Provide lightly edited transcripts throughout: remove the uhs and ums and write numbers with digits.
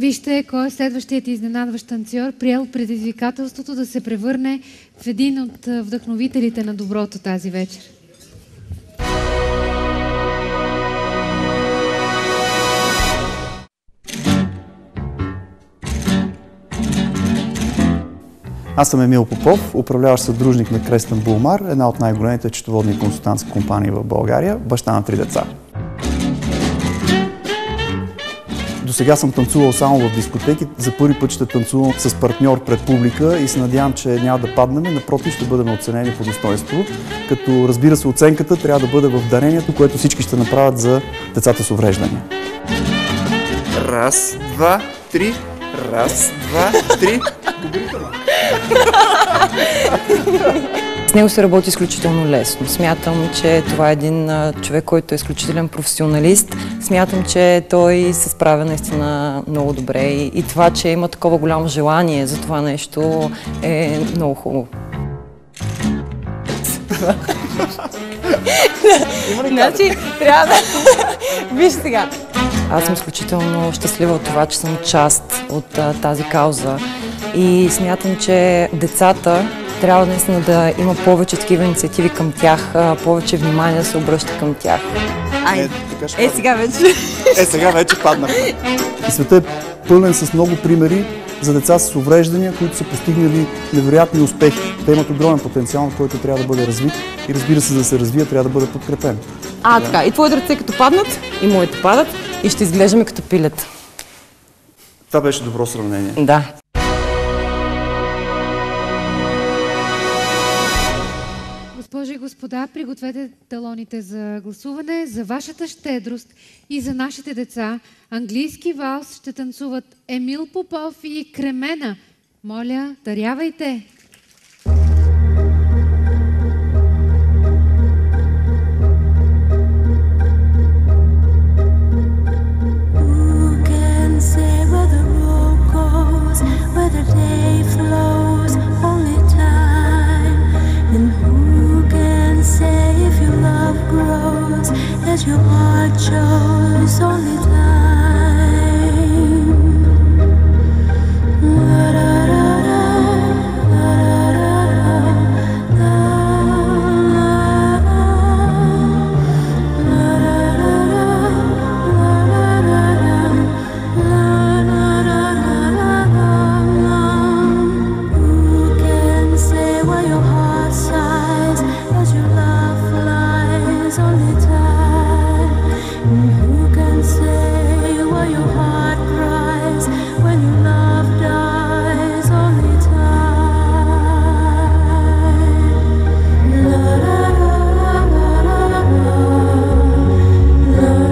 Вижте кой е следващият изненадващ танцор, приел предизвикателството да се превърне в един от вдъхновителите на доброто тази вечер. Аз съм Емил Попов, управляващ съдружник на Крестен Булмар, една от най-големите счетоводни консултантски компании в България, баща на 3 деца. До сега съм танцувал само в дискотеки, за първи път ще танцувам с партньор пред публика и се надявам, че няма да паднем, напротив ще бъдем оценени по достоинство, като разбира се оценката трябва да бъде в дарението, което всички ще направят за децата с увреждания. Раз, два, три. Раз, два, три. С него се работи изключително лесно. Смятам, че това е един човек, който е изключителен професионалист. Смятам, че той се справя наистина много добре и това, че има такова голямо желание за това нещо е много хубаво. Значи, трябва да... Виж сега. Аз съм изключително щастлива от това, че съм част от тази кауза и смятам, че децата трябва наистина да има повече такива инициативи към тях, повече внимание да се обръща към тях. Сега вече. Сега вече паднахме. И светът е пълен с много примери за деца с увреждания, които са постигнали невероятни успехи. Те имат огромен потенциал, който трябва да бъде развит и разбира се, за да се развие, трябва да бъде подкрепен. Така. И твоите ръце като паднат, и моите падат, и ще изглеждаме като пилета. Това беше добро сравнение. Да. Госпожи и господа, пригответе талоните за гласуване. За вашата щедрост и за нашите деца английски валс ще танцуват Емил Попов и Кремена. Моля, дарявайте! As your heart chose only time. La da da da, la da da da, la da da da, la da da. Who can say why your heart sighs as your love flies only time? Who can say why your heart cries when your love dies only time? La da da da da da, la da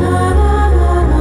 da da da, la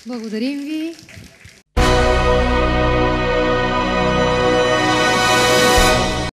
Благодарим ви.